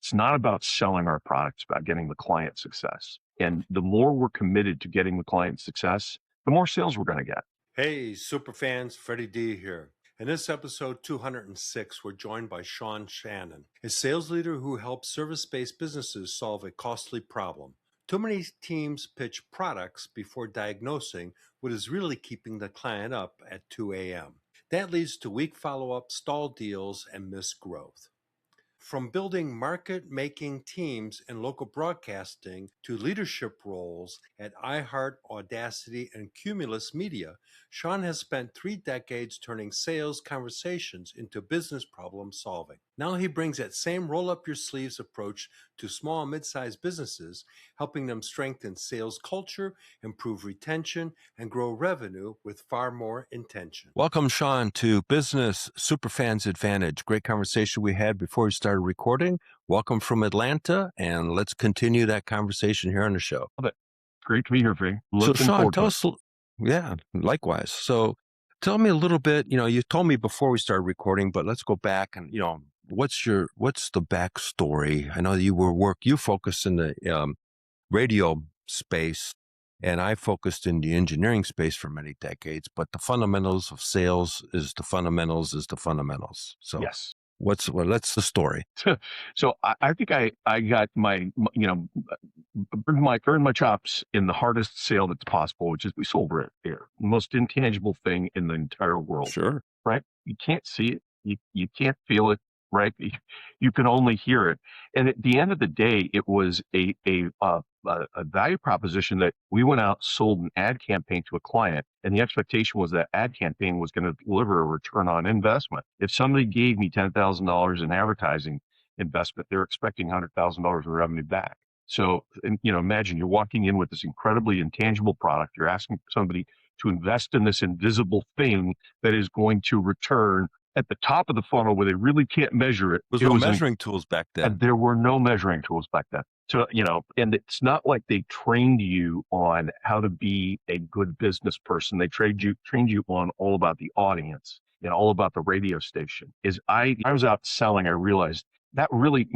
It's not about selling our products, it's about getting the client success. And the more we're committed to getting the client success, the more sales we're going to get. Hey, Superfans, Freddy D here. In this episode 206, we're joined by Sean Shannon, a sales leader who helps service-based businesses solve a costly problem. Too many teams pitch products before diagnosing what is really keeping the client up at 2 a.m. That leads to weak follow-up, stalled deals, and missed growth. From building market-making teams in local broadcasting to leadership roles at iHeart, Audacity, and Cumulus Media, Sean has spent 3 decades turning sales conversations into business problem solving. Now he brings that same roll-up-your-sleeves approach to small and mid-sized businesses, helping them strengthen sales culture, improve retention, and grow revenue with far more intention. Welcome, Sean, to Business Superfans Advantage. Great conversation we had before we started recording. Welcome from Atlanta, and let's continue that conversation here on the show. Love it. Great to be here, Freddy. So, Sean, tell us, yeah, likewise. So tell me a little bit, you told me before we started recording, but let's go back and, what's the backstory? I know you focused in the radio space, and I focused in the engineering space for many decades, but the fundamentals of sales is the fundamentals. So yes. That's the story. So I think I got earned my chops in the hardest sale that's possible, which is we sold air, the most intangible thing in the entire world. Sure. Right? You can't see it. You can't feel it. Right? You can only hear it. And at the end of the day, it was a value proposition that we went out, sold an ad campaign to a client, and the expectation was that ad campaign was going to deliver a return on investment. If somebody gave me $10,000 in advertising investment, they're expecting $100,000 in revenue back. So, imagine you're walking in with this incredibly intangible product. You're asking somebody to invest in this invisible thing that is going to return at the top of the funnel where they really can't measure it. There was no measuring tools back then. And there were no measuring tools back then. So, and it's not like they trained you on how to be a good business person. They trained you on all about the audience, all about the radio station. I was out selling, I realized that really,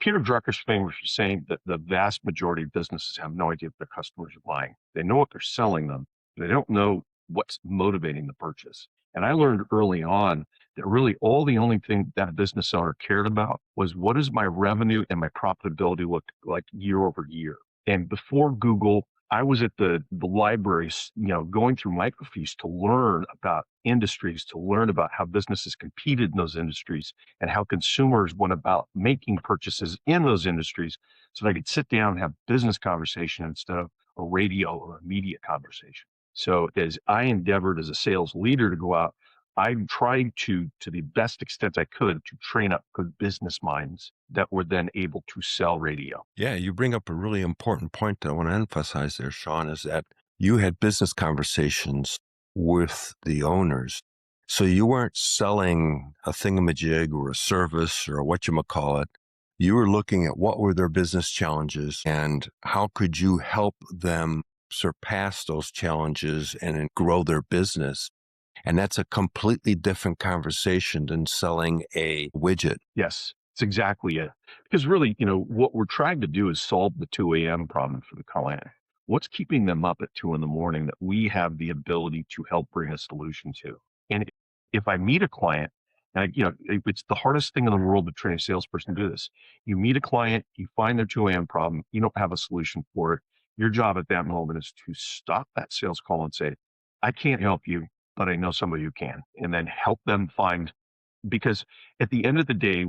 Peter Drucker's famous for saying that the vast majority of businesses have no idea what their customers are buying. They know what they're selling them. They don't know what's motivating the purchase. And I learned early on that really the only thing that a business owner cared about was what does my revenue and my profitability look like year over year. And before Google, I was at the libraries, going through microfiche to learn about industries, to learn about how businesses competed in those industries and how consumers went about making purchases in those industries so that I could sit down and have business conversation instead of a radio or a media conversation. So as I endeavored as a sales leader to go out, I tried to the best extent I could, to train up good business minds that were then able to sell radio. Yeah, you bring up a really important point that I want to emphasize there, Sean, is that you had business conversations with the owners. So you weren't selling a thingamajig or a service or whatchamacallit. You were looking at what were their business challenges and how could you help them surpass those challenges and grow their business. And that's a completely different conversation than selling a widget. Yes, it's exactly it. Because really, what we're trying to do is solve the 2 a.m. problem for the client. What's keeping them up at 2 a.m. that we have the ability to help bring a solution to? And if I meet a client, and it's the hardest thing in the world to train a salesperson to do this. You meet a client, you find their 2 a.m. problem, you don't have a solution for it. Your job at that moment is to stop that sales call and say, I can't help you, but I know somebody who can, and then help them find, because at the end of the day,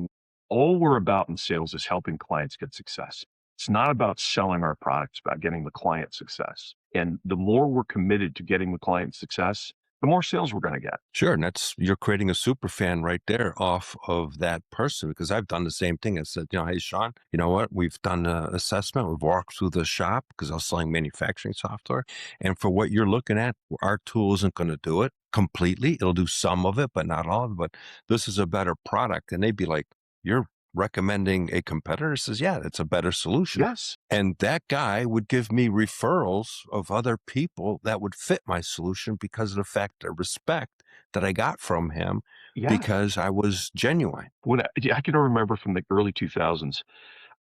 all we're about in sales is helping clients get success. It's not about selling our products, it's about getting the client success. And the more we're committed to getting the client success, the more sales we're going to get. Sure. And you're creating a super fan right there off of that person, because I've done the same thing. I said, hey, Sean, you know what? We've done an assessment. We've walked through the shop because I was selling manufacturing software. And for what you're looking at, our tool isn't going to do it completely. It'll do some of it, but not all of it. But this is a better product. And they'd be like, you're recommending a competitor? Says, yeah, it's a better solution. Yes. And that guy would give me referrals of other people that would fit my solution because of the fact of respect that I got from him because I was genuine. When I can remember from the early 2000s,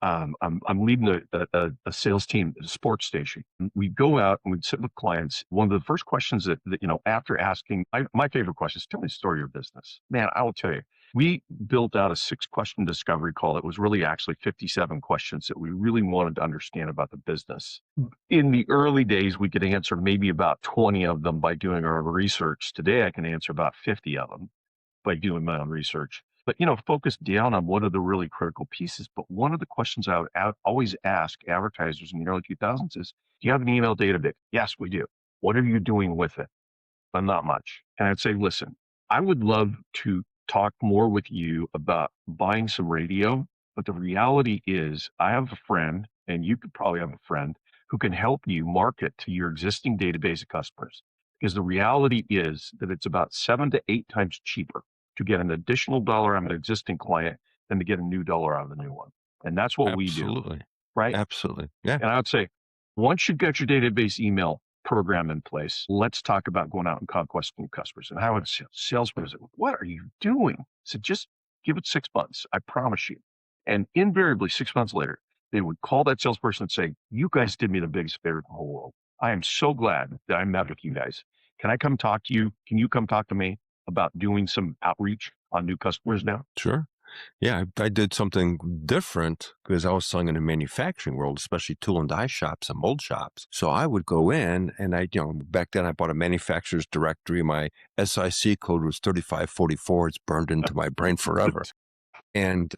I'm leading a sales team at a sports station. We go out and we sit with clients. One of the first questions that after asking, my favorite question is, tell me the story of your business. Man, I will tell you, we built out a 6-question discovery call. It was really actually 57 questions that we really wanted to understand about the business. In the early days, we could answer maybe about 20 of them by doing our research. Today, I can answer about 50 of them by doing my own research. But focus down on what are the really critical pieces. But one of the questions I would always ask advertisers in the early 2000s is, do you have an email database? Yes, we do. What are you doing with it? But not much. And I'd say, listen, I would love to talk more with you about buying some radio. But the reality is, I have a friend, and you could probably have a friend who can help you market to your existing database of customers. Because the reality is that it's about 7 to 8 times cheaper to get an additional dollar out of an existing client than to get a new dollar out of the new one. And that's what we do, Absolutely. right? Absolutely. Yeah. And I would say, once you've got your database email program in place, let's talk about going out and conquesting customers. And I would say, salesperson, what are you doing? So just give it 6 months. I promise you. And invariably, 6 months later, they would call that salesperson and say, you guys did me the biggest favor in the whole world. I am so glad that I met with you guys. Can I come talk to you? Can you come talk to me about doing some outreach on new customers now? Sure. Yeah, I did something different because I was selling in the manufacturing world, especially tool and die shops and mold shops. So I would go in and back then I bought a manufacturer's directory. My SIC code was 3544. It's burned into my brain forever.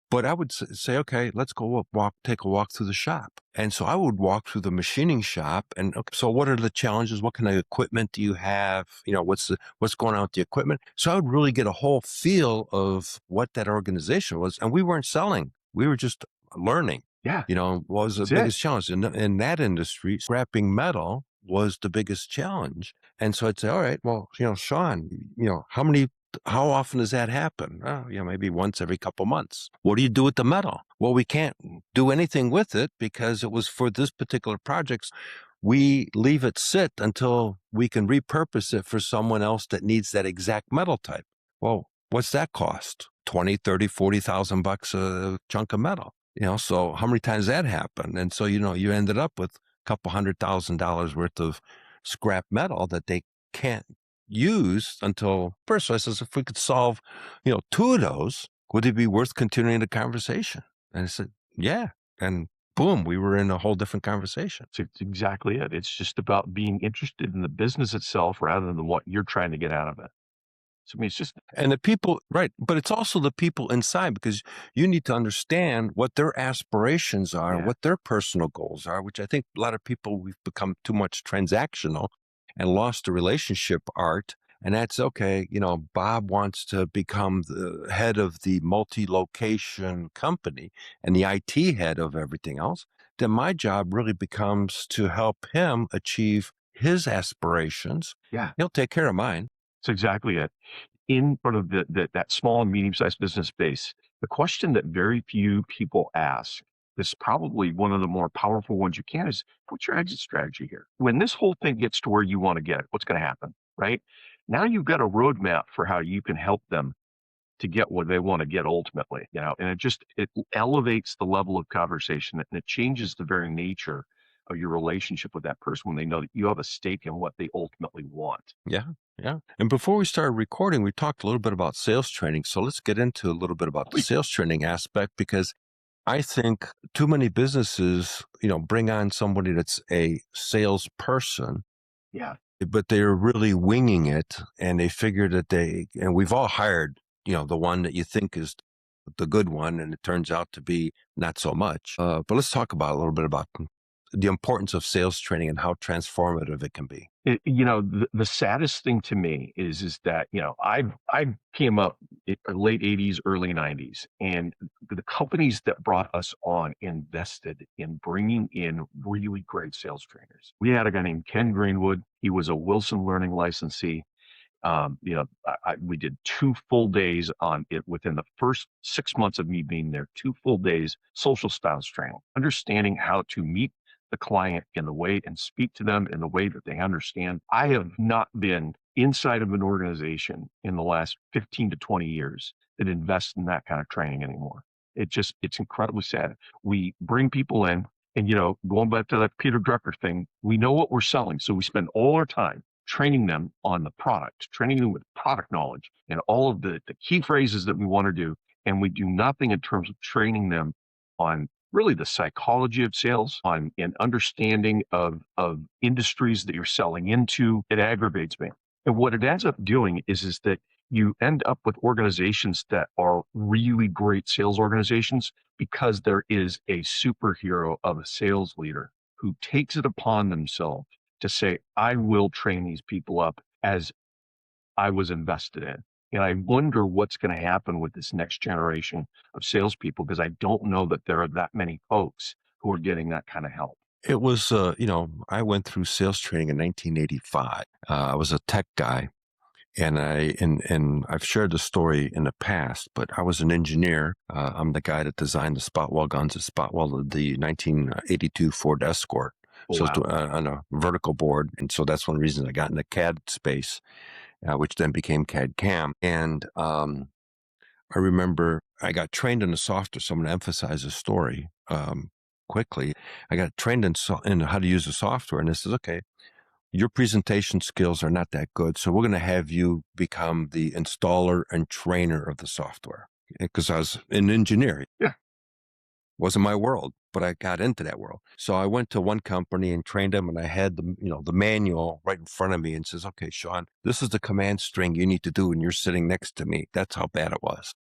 But I would say, okay, let's go take a walk through the shop. And so I would walk through the machining shop and, okay, so what are the challenges? What kind of equipment do you have? What's going on with the equipment? So I would really get a whole feel of what that organization was. And we weren't selling. We were just learning. Yeah. What was the biggest challenge in that industry? Scrapping metal was the biggest challenge. And so I'd say, all right, well, Sean, how often does that happen? Oh, maybe once every couple months. What do you do with the metal? Well, we can't do anything with it because it was for this particular project. We leave it sit until we can repurpose it for someone else that needs that exact metal type. Well, what's that cost? 20, 30, 40,000 bucks a chunk of metal. So how many times that happened? And so, you ended up with a couple $100,000 worth of scrap metal that they can't use until first. So I says, if we could solve, 2 of those, would it be worth continuing the conversation? And I said, yeah. And boom, we were in a whole different conversation. So it's exactly it. It's just about being interested in the business itself rather than what you're trying to get out of it. So I mean, it's just, And the people, right. But it's also the people inside, because you need to understand what their aspirations are, Yeah. what their personal goals are, which I think a lot of people, we've become too much transactional and lost the relationship art. And that's okay. Bob wants to become the head of the multi-location company and the IT head of everything else. Then my job really becomes to help him achieve his aspirations. Yeah. He'll take care of mine. That's exactly it. In sort of that small and medium-sized business space, the question that very few people ask, this is probably one of the more powerful ones you can, is, what's your exit strategy here? When this whole thing gets to where you want to get it, what's going to happen, right? Now you've got a roadmap for how you can help them to get what they want to get ultimately, and it elevates the level of conversation, and it changes the very nature of your relationship with that person when they know that you have a stake in what they ultimately want. Yeah. Yeah. And before we started recording, we talked a little bit about sales training. So let's get into a little bit about the sales training aspect, because I think too many businesses, bring on somebody that's a salesperson. Yeah. But they're really winging it, and they figure that and we've all hired, the one that you think is the good one, and it turns out to be not so much. But let's talk about a little bit about the importance of sales training and how transformative it can be. The saddest thing to me is that, I came up in late 80s, early 90s, and the companies that brought us on invested in bringing in really great sales trainers. We had a guy named Ken Greenwood. He was a Wilson Learning licensee. We did 2 full days on it within the first 6 months of me being there, 2 full days, social styles training, understanding how to meet the client in the way and speak to them in the way that they understand. I have not been inside of an organization in the last 15 to 20 years that invests in that kind of training anymore. It's incredibly sad. We bring people in and, going back to that Peter Drucker thing, we know what we're selling. So we spend all our time training them on the product, training them with product knowledge and all of the key phrases that we want to do. And we do nothing in terms of training them on really the psychology of sales, on an understanding of industries that you're selling into. It aggravates me. And what it ends up doing is that you end up with organizations that are really great sales organizations because there is a superhero of a sales leader who takes it upon themselves to say, I will train these people up as I was invested in. And I wonder what's going to happen with this next generation of salespeople, because I don't know that there are that many folks who are getting that kind of help. It was, I went through sales training in 1985. I was a tech guy. And I've shared the story in the past, but I was an engineer. I'm the guy that designed the spot-weld guns that spot-welded the 1982 Ford Escort. Oh, So wow. on a vertical board. And so that's one of the reasons I got in the CAD space, which then became CAD CAM. And I remember I got trained in the software. So I'm going to emphasize the story quickly. I got trained in how to use the software. And this is, okay, your presentation skills are not that good, so we're going to have you become the installer and trainer of the software. Because I was an engineer. Yeah. Wasn't my world, but I got into that world. So I went to one company and trained them, and I had the manual right in front of me and says, okay, Sean, this is the command string you need to do, and you're sitting next to me. That's how bad it was.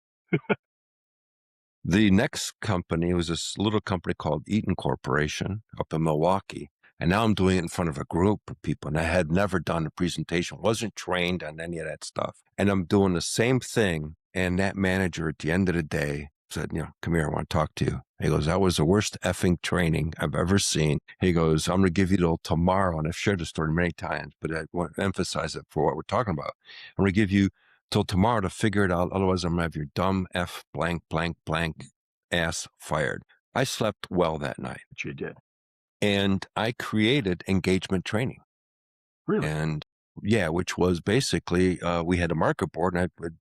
The next company was this little company called Eaton Corporation up in Milwaukee. And now I'm doing it in front of a group of people, and I had never done a presentation, wasn't trained on any of that stuff. And I'm doing the same thing. And that manager at the end of the day said, come here, I want to talk to you. He goes, that was the worst effing training I've ever seen. He goes, I'm going to give you till tomorrow. And I've shared the story many times, but I want to emphasize it for what we're talking about. I'm going to give you till tomorrow to figure it out. Otherwise, I'm going to have your dumb F blank, blank, blank ass fired. I slept well that night. But you did. And I created engagement training. Really? And yeah, which was basically, we had a market board, and I would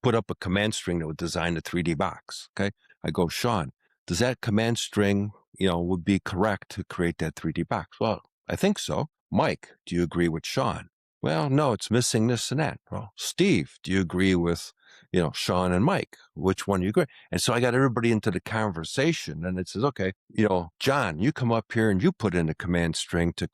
put up a command string that would design a 3D box. Okay. I go, Sean, does that command string, would be correct to create that 3D box? Well, I think so. Mike, do you agree with Sean? Well, no, it's missing this and that. Well, Steve, do you agree with, Sean and Mike? Which one do you agree? And so I got everybody into the conversation, and it says, okay, John, you come up here and you put in a command string to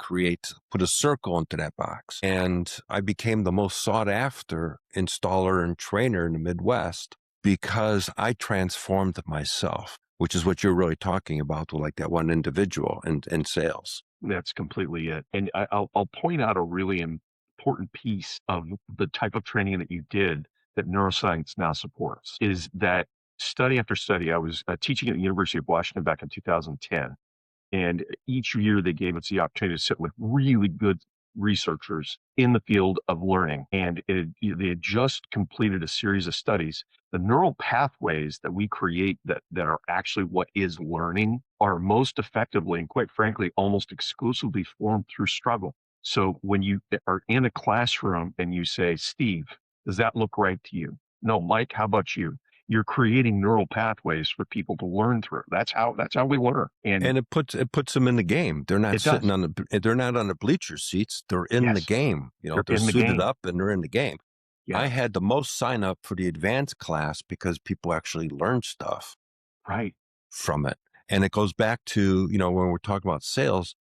put a circle into that box. And I became the most sought after installer and trainer in the Midwest because I transformed myself, which is what you're really talking about with like that one individual in sales. That's completely it. And I'll point out a really important piece of the type of training that you did that neuroscience now supports is that study after study. I was teaching at the University of Washington back in 2010. And each year they gave us the opportunity to sit with really good researchers in the field of learning. And they had just completed a series of studies. The neural pathways that we create that are actually what is learning are most effectively and quite frankly, almost exclusively formed through struggle. So when you are in a classroom and you say, Steve, does that look right to you? No, Mike, how about you? You're creating neural pathways for people to learn through. That's how we learn. And it puts them in the game. They're not sitting they're not on the bleacher seats. They're in the game. They're suited up and they're in the game. Yeah. I had the most sign up for the advanced class because people actually learn stuff from it. And it goes back to, when we're talking about sales,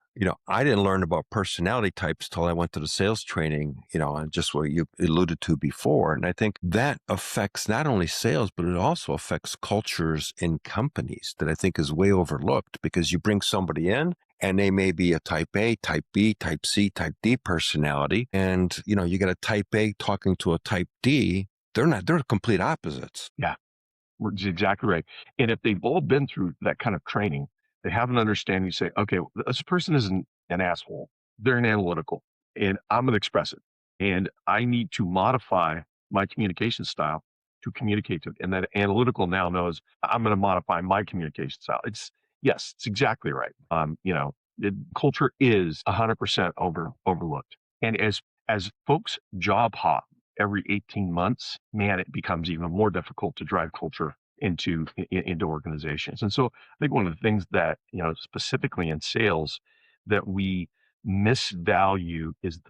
I didn't learn about personality types till I went to the sales training, and just what you alluded to before. And I think that affects not only sales, but it also affects cultures in companies that I think is way overlooked, because you bring somebody in and they may be a type A, type B, type C, type D personality. And, you got a type A talking to a type D. They're complete opposites. Yeah, exactly right. And if they've all been through that kind of training, they have an understanding. You say, okay, this person isn't an asshole. They're an analytical, and I'm going to express it. And I need to modify my communication style to communicate to it. And that analytical now knows I'm going to modify my communication style. It's exactly right. Culture is 100% overlooked. And as folks job hop every 18 months, man, it becomes even more difficult to drive culture into organizations. And so I think one of the things that, specifically in sales, that we misvalue is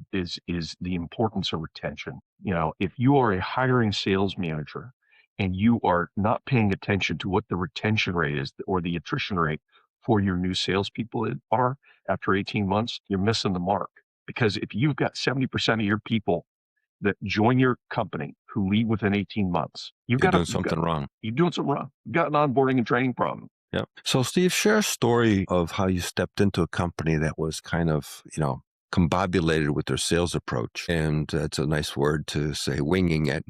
the importance of retention. If you are a hiring sales manager and you are not paying attention to what the retention rate is or the attrition rate for your new salespeople are after 18 months, you're missing the mark. Because if you've got 70% of your people that join your company who leave within 18 months, You're doing something wrong. You're doing something wrong. You've got an onboarding and training problem. Yeah. So Steve, share a story of how you stepped into a company that was kind of, combobulated with their sales approach. And that's a nice word to say, winging it.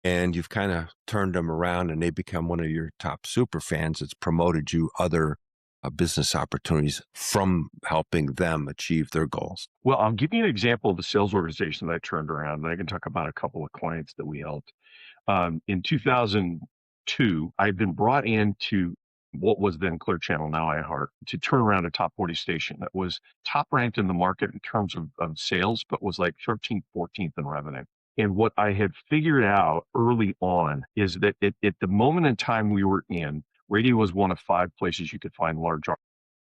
And you've kind of turned them around and they become one of your top super fans. It's promoted you other business opportunities from helping them achieve their goals. Well, I'll give you an example of the sales organization that I turned around. And I can talk about a couple of clients that we helped. In 2002, I had been brought into what was then Clear Channel, now iHeart, to turn around a top 40 station that was top ranked in the market in terms of sales, but was like 13th, 14th in revenue. And what I had figured out early on is that at the moment in time we were in, radio was one of 5 places you could find large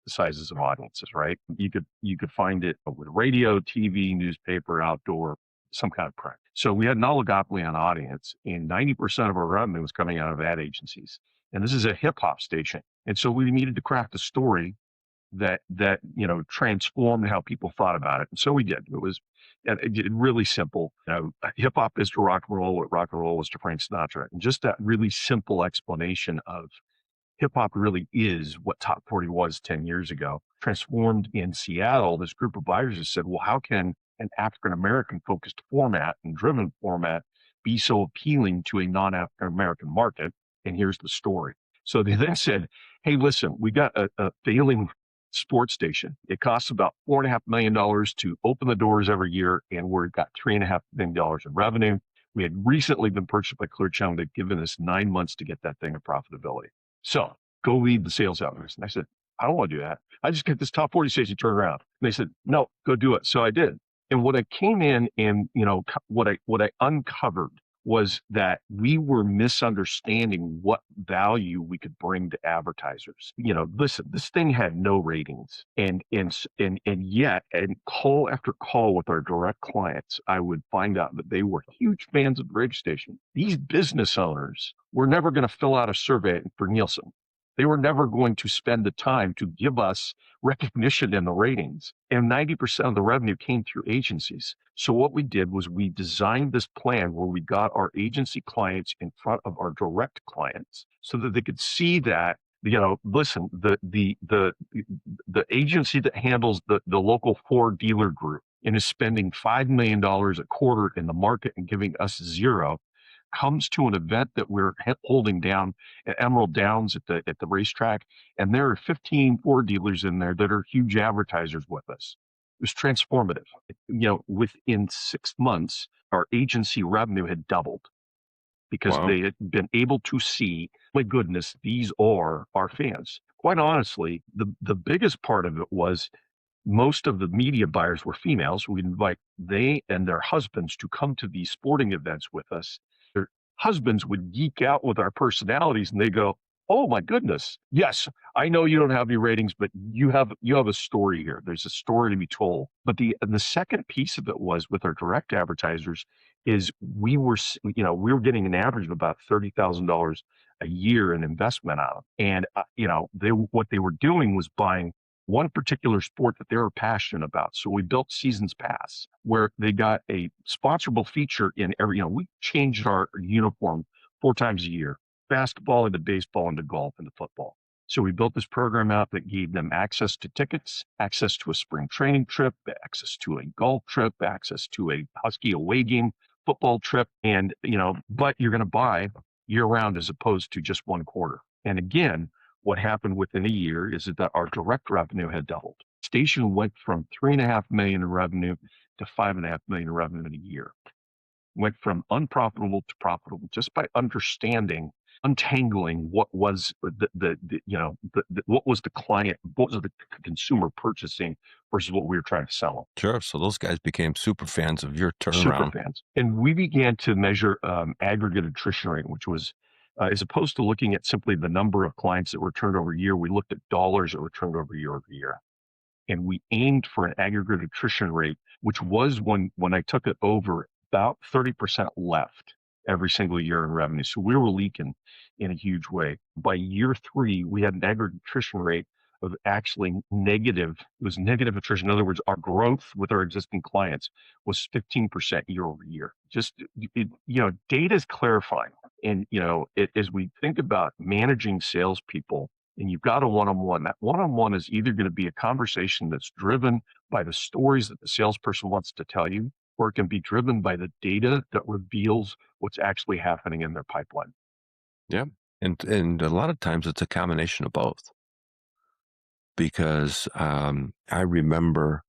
sizes of audiences, right? You could find it with radio, TV, newspaper, outdoor, some kind of print. So we had an oligopoly on audience, and 90% of our revenue was coming out of ad agencies. And this is a hip hop station. And so we needed to craft a story that transformed how people thought about it. And so we did. It was really simple. Hip hop is to rock and roll what rock and roll was to Frank Sinatra. And just that really simple explanation of hip hop really is what Top 40 was 10 years ago. Transformed in Seattle, this group of buyers has said, well, how can an African-American focused format and driven format be so appealing to a non-African-American market? And here's the story. So they then said, hey, listen, we got a failing sports station. It costs about $4.5 million to open the doors every year, and we've got $3.5 million in revenue. We had recently been purchased by Clear Channel. They'd given us 9 months to get that thing to profitability. So go lead the sales outreach. And I said, I don't want to do that. I just get this top 40 station turned around. And they said, no, go do it. So I did. And what I came in and, what I uncovered was that we were misunderstanding what value we could bring to advertisers. Listen, this thing had no ratings, and yet, call after call with our direct clients, I would find out that they were huge fans of the radio station. These business owners were never going to fill out a survey for Nielsen. They were never going to spend the time to give us recognition in the ratings. And 90% of the revenue came through agencies. So what we did was we designed this plan where we got our agency clients in front of our direct clients so that they could see that, listen, the agency that handles the local Ford dealer group and is spending $5 million a quarter in the market and giving us zero, comes to an event that we're holding down at Emerald Downs at the racetrack, and there are 15 Ford dealers in there that are huge advertisers with us. It was transformative. Within 6 months, our agency revenue had doubled because they had been able to see, my goodness, these are our fans. Quite honestly, the biggest part of it was most of the media buyers were females. We'd invite they and their husbands to come to these sporting events with us. Their husbands would geek out with our personalities, and they go, oh my goodness, yes, I know you don't have any ratings, but you have a story here. There's a story to be told. But the second piece of it was with our direct advertisers is we were getting an average of about $30,000 a year in investment out of them. And what they were doing was buying one particular sport that they were passionate about. So we built Seasons Pass, where they got a sponsorable feature in every, we changed our uniform 4 times a year, basketball into baseball into golf into football. So we built this program out that gave them access to tickets, access to a spring training trip, access to a golf trip, access to a Husky away game football trip. And, but you're going to buy year round as opposed to just one quarter. And again, what happened within a year is that our direct revenue had doubled. Station went from $3.5 million in revenue to $5.5 million in revenue in a year. Went from unprofitable to profitable just by untangling what was what was the client, what was the consumer purchasing versus what we were trying to sell them. Sure. So those guys became super fans of your turnaround. Super fans. And we began to measure aggregate attrition rate, which was As opposed to looking at simply the number of clients that were turned over a year, we looked at dollars that were turned over year over year. And we aimed for an aggregate attrition rate, which was when I took it over, about 30% left every single year in revenue. So we were leaking in a huge way. By year 3, we had an aggregate attrition rate of actually negative. It was negative attrition. In other words, our growth with our existing clients was 15% year over year. Just, data is clarifying. And, as we think about managing salespeople, and you've got a one-on-one, that one-on-one is either going to be a conversation that's driven by the stories that the salesperson wants to tell you, or it can be driven by the data that reveals what's actually happening in their pipeline. Yeah. And a lot of times it's a combination of both. Because I remember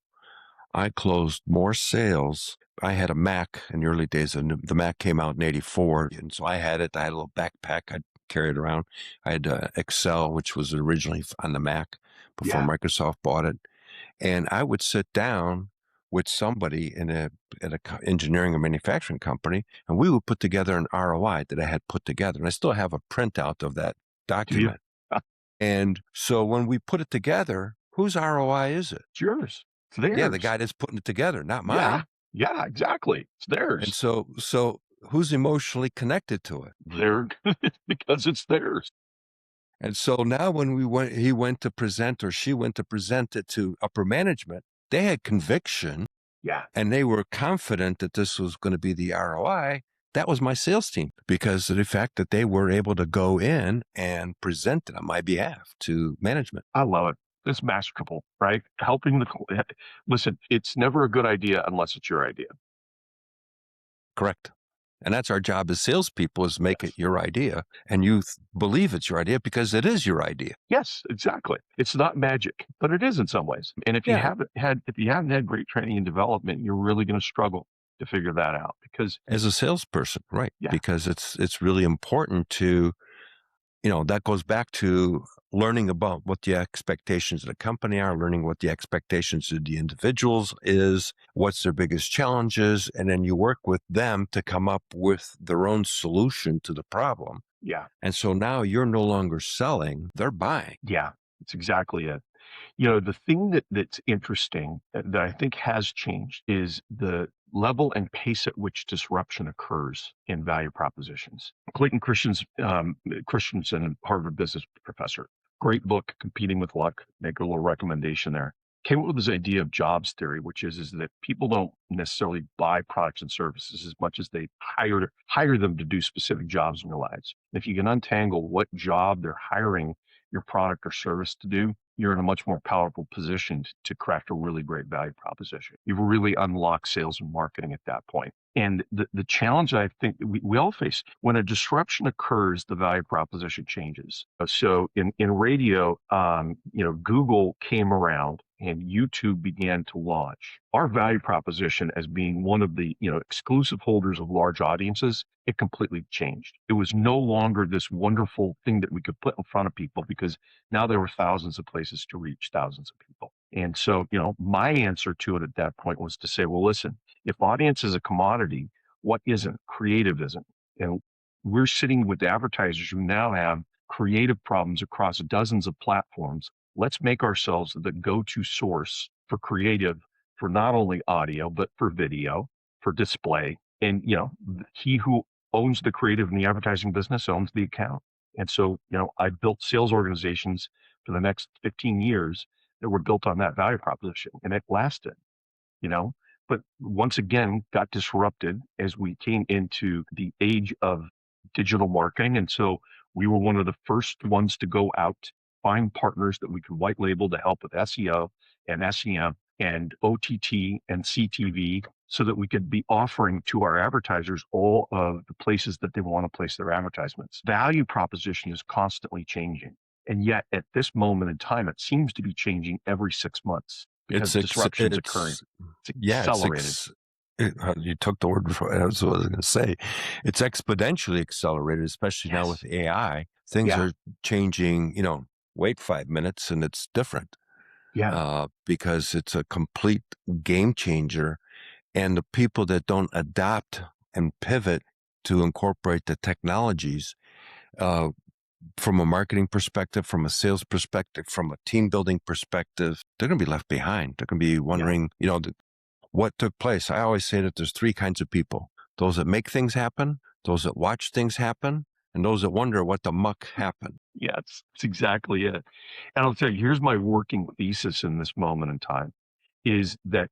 I closed more sales. I had a Mac in the early days, and the Mac came out in '84. And so I had it. I had a little backpack I'd carry it around. I had Excel, which was originally on the Mac before Microsoft bought it. And I would sit down with somebody at a engineering or manufacturing company, and we would put together an ROI that I had put together. And I still have a printout of that document. And so when we put it together, whose ROI is it? It's yours. It's theirs. Yeah, the guy that's putting it together, not mine. Yeah, exactly. It's theirs. And so who's emotionally connected to it? They're because it's theirs. And so now when he went to present, or she went to present it to upper management, they had conviction. Yeah. And they were confident that this was going to be the ROI. That was my sales team, because of the fact that they were able to go in and present it on my behalf to management. I love it. It's masterful, right? Helping listen, it's never a good idea unless it's your idea. Correct. And that's our job as salespeople, is make it your idea. And you believe it's your idea because it is your idea. Yes, exactly. It's not magic, but it is in some ways. And if you haven't had great training and development, you're really going to struggle to figure that out, because as a salesperson, right? Yeah. Because it's really important to, that goes back to learning about what the expectations of the company are, learning what the expectations of the individuals is, what's their biggest challenges, and then you work with them to come up with their own solution to the problem. Yeah. And so now you're no longer selling, they're buying. Yeah, that's exactly it. The thing that's interesting that I think has changed is the level and pace at which disruption occurs in value propositions. Clayton Christensen, Harvard business professor, great book, Competing with Luck, make a little recommendation there, came up with this idea of jobs theory, which is that people don't necessarily buy products and services as much as they hire them to do specific jobs in their lives. If you can untangle what job they're hiring your product or service to do, you're in a much more powerful position to craft a really great value proposition. You've really unlocked sales and marketing at that point. And the challenge I think we all face, when a disruption occurs, the value proposition changes. So in radio, Google came around and YouTube began to launch. Our value proposition as being one of the exclusive holders of large audiences, it completely changed. It was no longer this wonderful thing that we could put in front of people, because now there were thousands of places to reach thousands of people. And so, my answer to it at that point was to say, well, listen, if audience is a commodity, what isn't? Creative isn't. And we're sitting with advertisers who now have creative problems across dozens of platforms. Let's make ourselves the go-to source for creative, for not only audio, but for video, for display. And, he who owns the creative in the advertising business owns the account. And so, I built sales organizations for the next 15 years that were built on that value proposition, and it lasted, but once again got disrupted as we came into the age of digital marketing. And so we were one of the first ones to go out, find partners that we could white label to help with SEO and SEM and OTT and CTV, so that we could be offering to our advertisers all of the places that they want to place their advertisements. Value proposition is constantly changing. And yet at this moment in time, it seems to be changing every 6 months, because disruption is occurring. It's accelerated. You took the word before. That's what I was going to say. It's exponentially accelerated, especially now with AI. Things are changing, wait 5 minutes and it's different. Because it's a complete game changer. And the people that don't adapt and pivot to incorporate the technologies, from a marketing perspective, from a sales perspective, from a team building perspective, they're going to be left behind. They're going to be wondering, what took place. I always say that there's three kinds of people: those that make things happen, those that watch things happen, and those that wonder what the muck happened. Yeah, it's exactly it. And I'll tell you, here's my working thesis in this moment in time is that,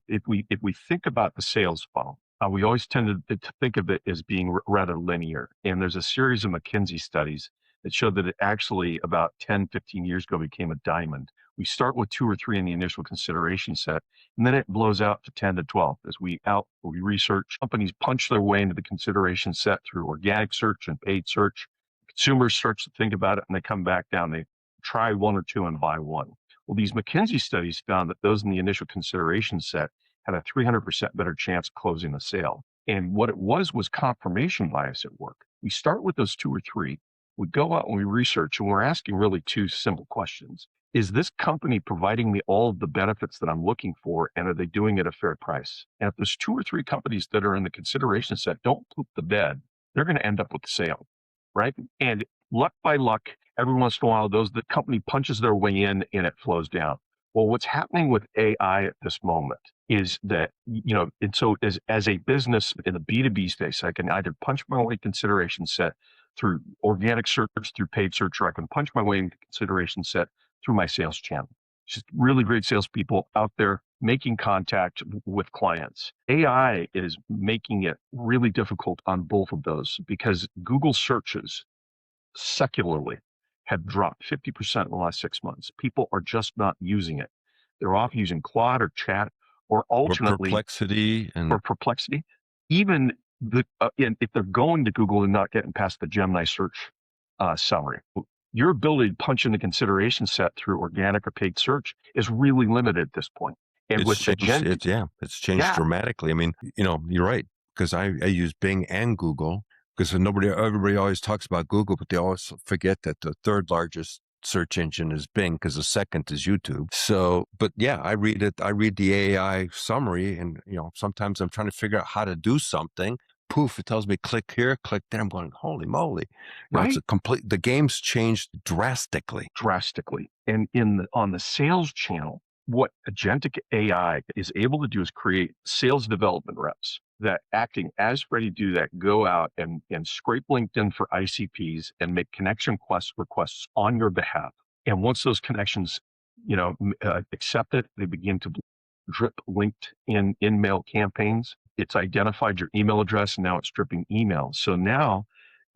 if we think about the sales funnel, we always tend to think of it as being rather linear. And there's a series of McKinsey studies that show that it actually about 10, 15 years ago became a diamond. We start with 2 or 3 in the initial consideration set, and then it blows out to 10 to 12 as we research. Companies punch their way into the consideration set through organic search and paid search. Consumers start to think about it and they come back down. They try 1 or 2 and buy 1. Well, these McKinsey studies found that those in the initial consideration set had a 300% better chance of closing the sale. And what it was confirmation bias at work. We start with those 2 or 3. We go out and we research, and we're asking really 2 simple questions. Is this company providing me all of the benefits that I'm looking for, and are they doing it at a fair price? And if there's 2 or 3 companies that are in the consideration set don't poop the bed, they're going to end up with the sale, right? And luck by luck, every once in a while, the company punches their way in and it flows down. Well, what's happening with AI at this moment is that, and so as a business in the B2B space, I can either punch my way consideration set through organic search, through paid search, or I can punch my way into consideration set through my sales channel. Just really great salespeople out there making contact with clients. AI is making it really difficult on both of those because Google searches secularly have dropped 50% in the last 6 months. People are just not using it. They're off using Claude or Chat or alternately Perplexity. Even if they're going to Google and not getting past the Gemini search summary, your ability to punch in the consideration set through organic or paid search is really limited at this point. And It's changed dramatically. I mean, you're right, because I use Bing and Google, because everybody always talks about Google, but they always forget that the third largest search engine is Bing, because the second is YouTube. So, but yeah, I read the AI summary, and sometimes I'm trying to figure out how to do something. Poof, it tells me click here, click there. I'm going, holy moly. Right. The game's changed drastically. And on the sales channel, what agentic AI is able to do is create sales development reps that, acting as Freddy Dudek, go out and scrape LinkedIn for ICPs and make connection requests on your behalf. And once those connections, accept it, they begin to drip linked in mail campaigns. It's identified your email address, and now it's dripping email. So now,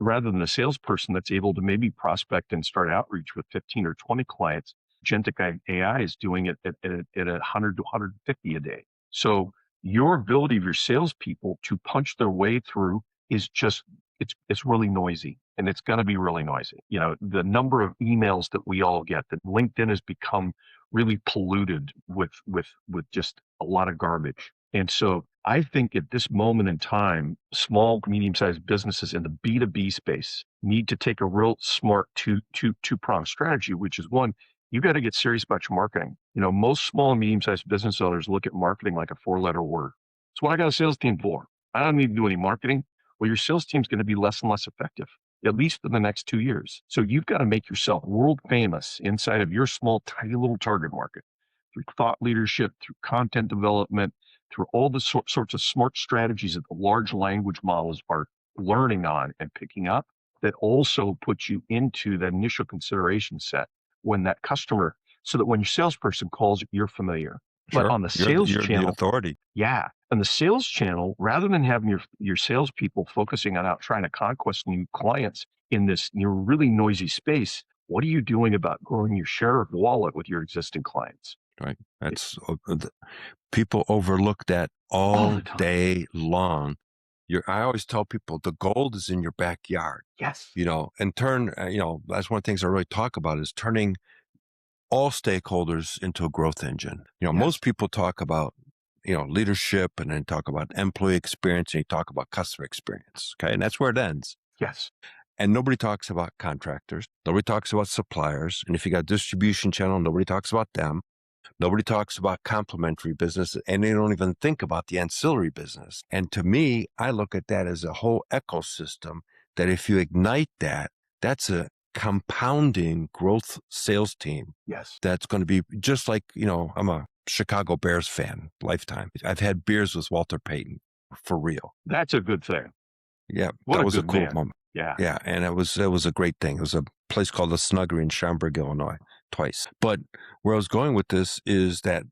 rather than a salesperson that's able to maybe prospect and start outreach with 15 or 20 clients, agentic AI is doing it at 100 to 150 a day. So your ability of your salespeople to punch their way through is just, it's really noisy, and it's going to be really noisy. The number of emails that we all get, that LinkedIn has become really polluted with just a lot of garbage. And so I think at this moment in time, small, medium-sized businesses in the B2B space need to take a real smart two-pronged strategy, which is, one, you got to get serious about your marketing. Most small and medium-sized business owners look at marketing like a 4-letter word. It's what I got a sales team for. I don't need to do any marketing. Well, your sales team's going to be less and less effective, at least for the next 2 years. So you've got to make yourself world famous inside of your small, tiny little target market through thought leadership, through content development, through all the sorts of smart strategies that the large language models are learning on and picking up, that also put you into the initial consideration set when that customer, so that when your salesperson calls, you're familiar. Sure. But on the sales you're channel, the authority. Yeah. And the sales channel, rather than having your salespeople focusing on out trying to conquest new clients in this really noisy space, what are you doing about growing your share of wallet with your existing clients? Right. That's people overlook that all day long. I always tell people the gold is in your backyard. Yes. And that's one of the things I really talk about, is turning all stakeholders into a growth engine. Yes. Most people talk about, leadership, and then talk about employee experience, and you talk about customer experience. Okay. And that's where it ends. Yes. And nobody talks about contractors. Nobody talks about suppliers. And if you got a distribution channel, nobody talks about them. Nobody talks about complementary business, and they don't even think about the ancillary business. And to me, I look at that as a whole ecosystem that if you ignite that, that's a compounding growth sales team Yes. that's going to be just like, I'm a Chicago Bears fan, lifetime. I've had beers with Walter Payton, for real. That's a good thing. Yeah, What that a was a good cool man. moment. Yeah. Yeah, and it was a great thing. It was a place called the Snuggery in Schaumburg, Illinois, twice. But where I was going with this is that,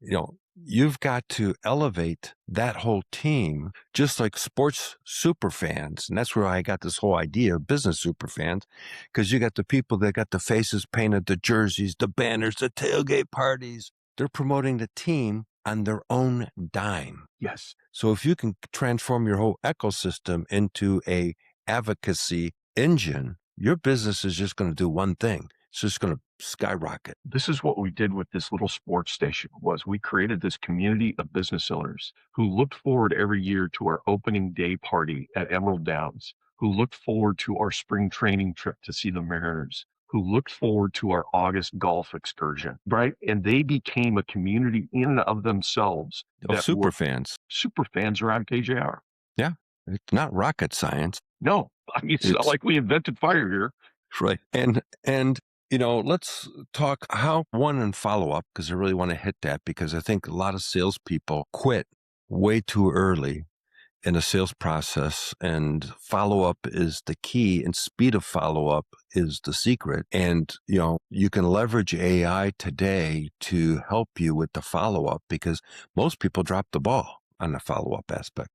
you've got to elevate that whole team, just like sports super fans. And that's where I got this whole idea of business super fans, because you got the people that got the faces painted, the jerseys, the banners, the tailgate parties. They're promoting the team on their own dime. Yes. So if you can transform your whole ecosystem into a advocacy engine, your business is just going to do one thing. It's just going to skyrocket. This is what we did with this little sports station was we created this community of business owners who looked forward every year to our opening day party at Emerald Downs, who looked forward to our spring training trip to see the Mariners, who looked forward to our August golf excursion, right? And they became a community in and of themselves. Super fans. Super fans around KJR. Yeah. It's not rocket science. No, I mean, it's not like we invented fire here. Right. And let's talk how one and follow up, because I really want to hit that, because I think a lot of salespeople quit way too early in a sales process, and follow up is the key, and speed of follow up is the secret. And, you can leverage AI today to help you with the follow up, because most people drop the ball on the follow up aspect.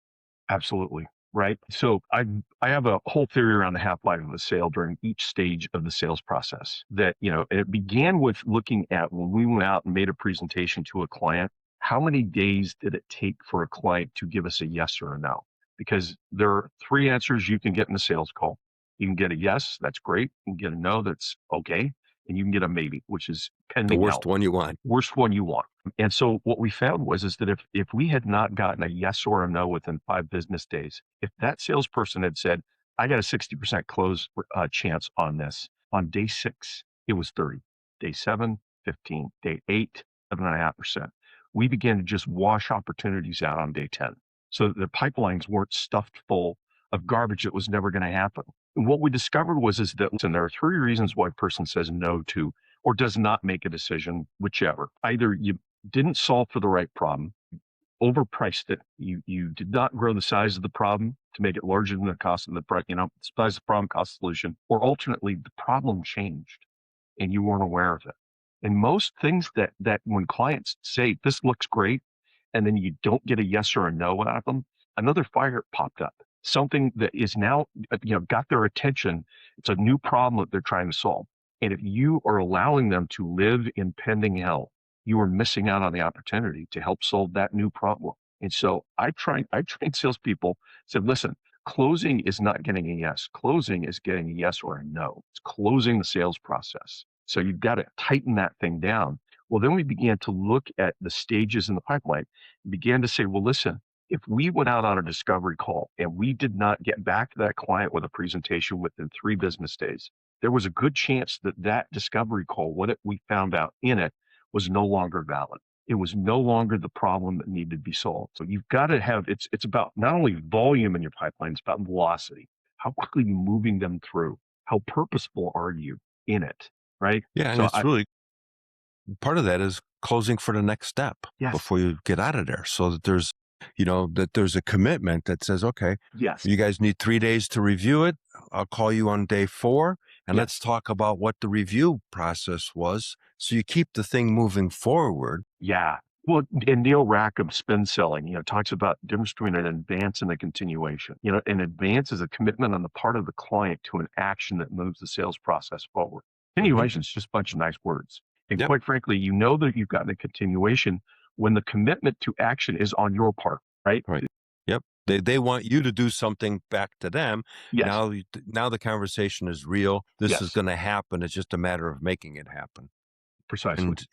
Absolutely. Right. So I have a whole theory around the half-life of a sale during each stage of the sales process that, it began with looking at when we went out and made a presentation to a client, how many days did it take for a client to give us a yes or a no? Because there are three answers you can get in a sales call. You can get a yes, that's great. You can get a no, that's okay. And you can get a maybe, which is pending. The worst one you want. Worst one you want. And so what we found was that if we had not gotten a yes or a no within 5 business days, if that salesperson had said, I got a 60% close chance on this, on day 6, it was 30. Day 7, 15. Day 8, 7.5%. We began to just wash opportunities out on day 10 so that the pipelines weren't stuffed full of garbage that was never going to happen. And what we discovered was that there are 3 reasons why a person says no to or does not make a decision, whichever. Either you didn't solve for the right problem, overpriced it, you did not grow the size of the problem to make it larger than the cost of the size of the problem, cost solution, or alternately the problem changed and you weren't aware of it. And most things that when clients say this looks great, and then you don't get a yes or a no out of them, another fire popped up. Something that is now, got their attention. It's a new problem that they're trying to solve. And if you are allowing them to live in pending hell, you are missing out on the opportunity to help solve that new problem. And so I trained salespeople, said, listen, closing is not getting a yes. Closing is getting a yes or a no. It's closing the sales process. So you've got to tighten that thing down. Well, then we began to look at the stages in the pipeline and began to say, well, listen, if we went out on a discovery call and we did not get back to that client with a presentation within 3 business days, there was a good chance that discovery call, what we found out in it, was no longer valid. It was no longer the problem that needed to be solved. So you've got to have, it's about not only volume in your pipeline, it's about velocity. How quickly are you moving them through? How purposeful are you in it? Right? Yeah, and it's really, part of that is closing for the next step before you get out of there. So that there's, that there's a commitment that says, okay, you guys need 3 days to review it. I'll call you on day 4 and let's talk about what the review process was. So you keep the thing moving forward. Yeah. Well, and Neil Rackham, spin selling, talks about the difference between an advance and a continuation. An advance is a commitment on the part of the client to an action that moves the sales process forward. Continuation is just a bunch of nice words. And quite frankly, that you've gotten a continuation when the commitment to action is on your part, right? Right. Yep. They want you to do something back to them. Yes. Now the conversation is real. This is going to happen. It's just a matter of making it happen. Precisely. And,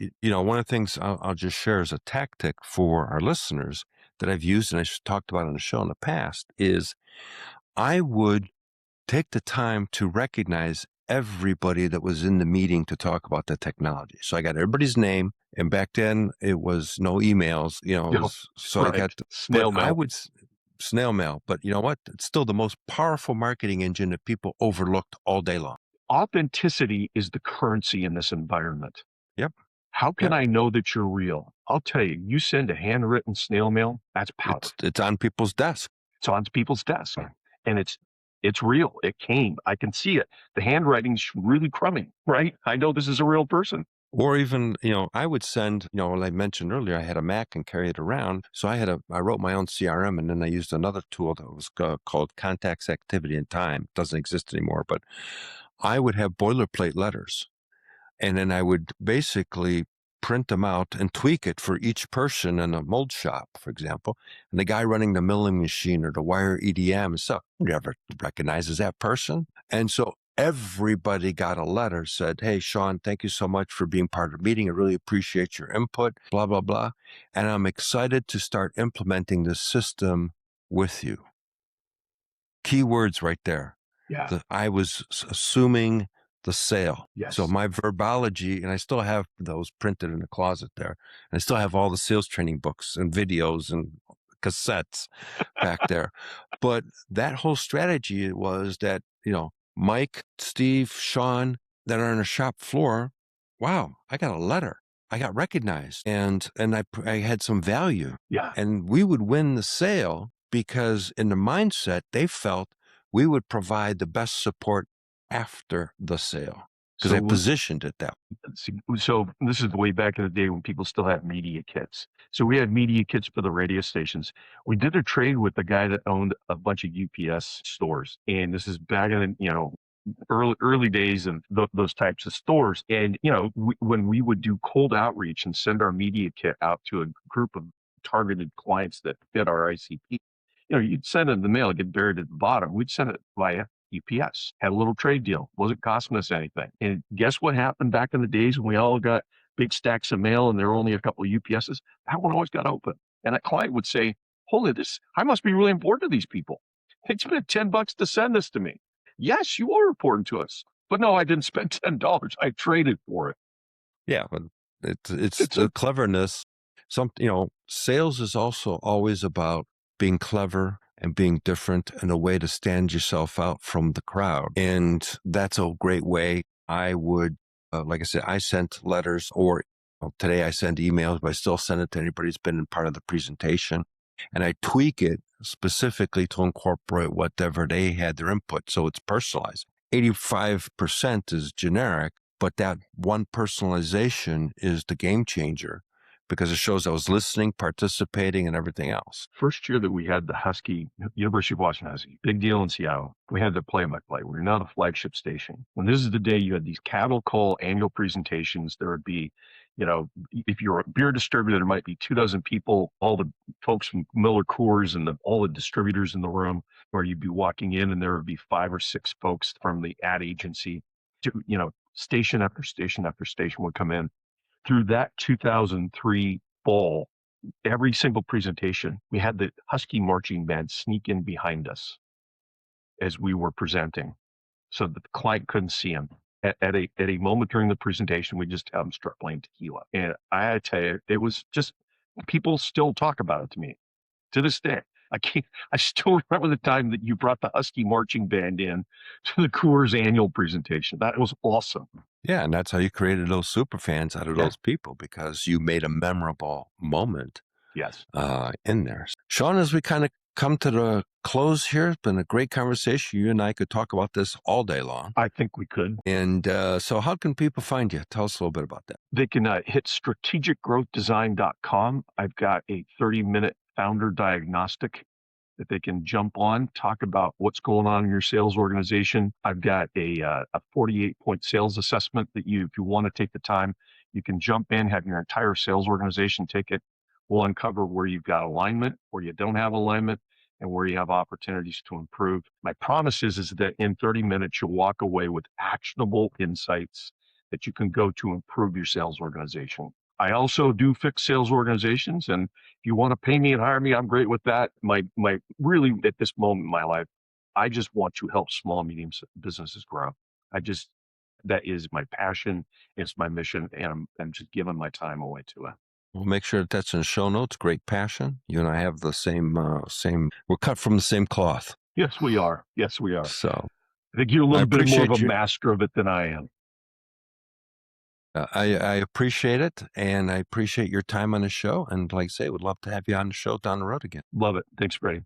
one of the things I'll just share as a tactic for our listeners that I've used and I talked about on the show in the past is I would take the time to recognize everybody that was in the meeting to talk about the technology. So I got everybody's name, and back then it was no emails, I got snail mail. Snail mail, but you know what? It's still the most powerful marketing engine that people overlooked all day long. authenticity is the currency in this environment. Yep. How can Yep. I know that you're real? I'll tell you, you send a handwritten snail mail, that's powerful. It's on people's desk. It's on people's desk, and it's real. It came. I can see it. The handwriting's really crummy, right? I know this is a real person. Or even, I would send, like I mentioned earlier, I had a Mac and carry it around. So I wrote my own CRM, and then I used another tool that was called Contacts, Activity, and Time. It doesn't exist anymore, but I would have boilerplate letters. And then I would basically print them out and tweak it for each person in a mold shop, for example. And the guy running the milling machine or the wire EDM and stuff never recognizes that person. And so everybody got a letter, said, "Hey, Sean, thank you so much for being part of the meeting. I really appreciate your input, blah, blah, blah. And I'm excited to start implementing this system with you." Keywords right there. Yeah. I was assuming the sale. Yes. So my verbology, and I still have those printed in the closet there. And I still have all the sales training books and videos and cassettes back there. But that whole strategy was that, Mike, Steve, Sean, that are on the shop floor, wow, I got a letter. I got recognized and I had some value. Yeah. And we would win the sale because in the mindset, they felt we would provide the best support after the sale because I positioned it that way. So this is the way back in the day when people still had media kits. So we had media kits for the radio stations. We did a trade with the guy that owned a bunch of UPS stores. And this is back in, early days of those types of stores. And, when we would do cold outreach and send our media kit out to a group of targeted clients that fit our ICP, you'd send it in the mail, it'd get buried at the bottom. We'd send it via UPS, had a little trade deal, wasn't costing us anything. And guess what happened back in the days when we all got big stacks of mail and there were only a couple of UPSs? That one always got open. And that client would say, "Holy, I must be really important to these people. They spent $10 to send this to me." Yes, you are important to us. But no, I didn't spend $10. I traded for it. Yeah, but it's the cleverness. Sales is also always about being clever and being different and a way to stand yourself out from the crowd. And that's a great way. I would, like I said, I sent letters or today I send emails, but I still send it to anybody who's been in part of the presentation. And I tweak it specifically to incorporate whatever they had their input. So it's personalized. 85% is generic, but that one personalization is the game changer because it shows I was listening, participating, and everything else. First year that we had the Husky, University of Washington Husky, big deal in Seattle, we had the play-by-play. We're not a flagship station. When this is the day you had these cattle call annual presentations, there would be, if you're a beer distributor, there might be 24 people, all the folks from Miller Coors and all the distributors in the room, where you'd be walking in and there would be 5 or 6 folks from the ad agency, station after station after station would come in. Through that 2003 fall, every single presentation, we had the Husky marching band sneak in behind us as we were presenting so that the client couldn't see them. At a moment during the presentation, we just have them start playing tequila. And I had to tell you, it was just, people still talk about it to me to this day. I still remember the time that you brought the Husky marching band in to the Coors annual presentation. That was awesome. Yeah, and that's how you created those super fans out of those people because you made a memorable moment. Yes. In there. Sean, as we kind of come to the close here, it's been a great conversation. You and I could talk about this all day long. I think we could. And so how can people find you? Tell us a little bit about that. They can hit strategicgrowthdesign.com. I've got a 30-minute founder diagnostic that they can jump on, talk about what's going on in your sales organization. I've got a 48-point sales assessment that if you want to take the time, you can jump in, have your entire sales organization take it. We'll uncover where you've got alignment, where you don't have alignment, and where you have opportunities to improve. My promise is that in 30 minutes, you'll walk away with actionable insights that you can go to improve your sales organization. I also do fix sales organizations, and if you want to pay me and hire me, I'm great with that. My really at this moment in my life, I just want to help small, medium businesses grow. That is my passion. It's my mission, and I'm just giving my time away to it. We'll make sure that's in the show notes. Great passion. You and I have the same, we're cut from the same cloth. Yes, we are. Yes, we are. So I think you're a little bit more of a appreciate you. master of it than I am. I appreciate it, and I appreciate your time on the show. And like I say, would love to have you on the show down the road again. Love it. Thanks, Freddie.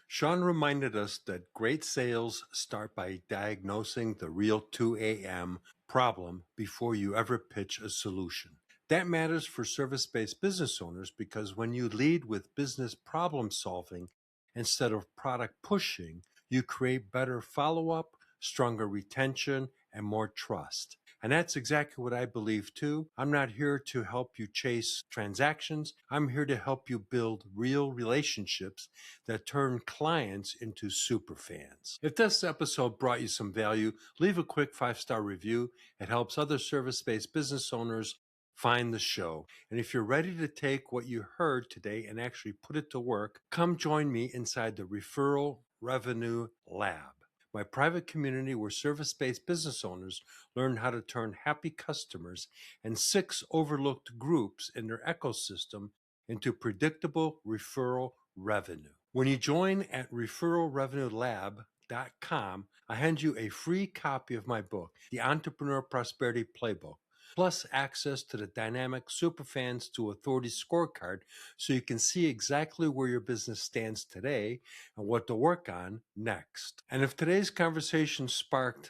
Sean reminded us that great sales start by diagnosing the real 2 a.m. problem before you ever pitch a solution. That matters for service-based business owners because when you lead with business problem solving instead of product pushing, you create better follow-up, stronger retention, and more trust. And that's exactly what I believe too. I'm not here to help you chase transactions. I'm here to help you build real relationships that turn clients into superfans. If this episode brought you some value, leave a quick 5-star review. It helps other service-based business owners find the show. And if you're ready to take what you heard today and actually put it to work, come join me inside the Referral Revenue Lab, my private community where service-based business owners learn how to turn happy customers and 6 overlooked groups in their ecosystem into predictable referral revenue. When you join at referralrevenuelab.com, I hand you a free copy of my book, The Entrepreneur Prosperity Playbook, plus access to the dynamic Superfans to Authority scorecard so you can see exactly where your business stands today and what to work on next. And if today's conversation sparked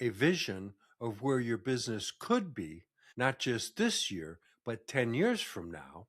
a vision of where your business could be, not just this year, but 10 years from now,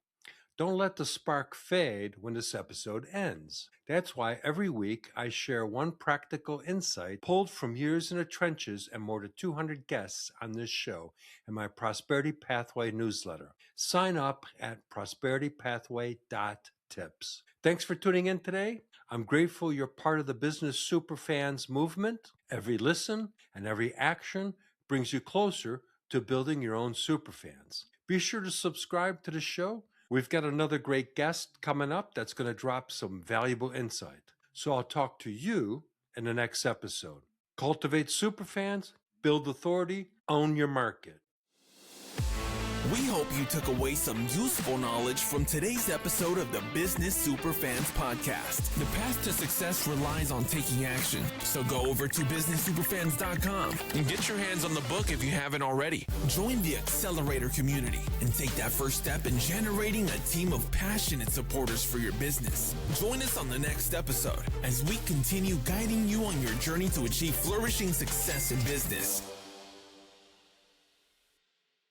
don't let the spark fade when this episode ends. That's why every week I share one practical insight pulled from years in the trenches and more than 200 guests on this show in my Prosperity Pathway newsletter. Sign up at prosperitypathway.tips. Thanks for tuning in today. I'm grateful you're part of the Business Superfans movement. Every listen and every action brings you closer to building your own superfans. Be sure to subscribe to the show. We've got another great guest coming up that's going to drop some valuable insight. So I'll talk to you in the next episode. Cultivate superfans, build authority, own your market. We hope you took away some useful knowledge from today's episode of the Business Superfans podcast. The path to success relies on taking action. So go over to businesssuperfans.com and get your hands on the book if you haven't already. Join the Accelerator community and take that first step in generating a team of passionate supporters for your business. Join us on the next episode as we continue guiding you on your journey to achieve flourishing success in business.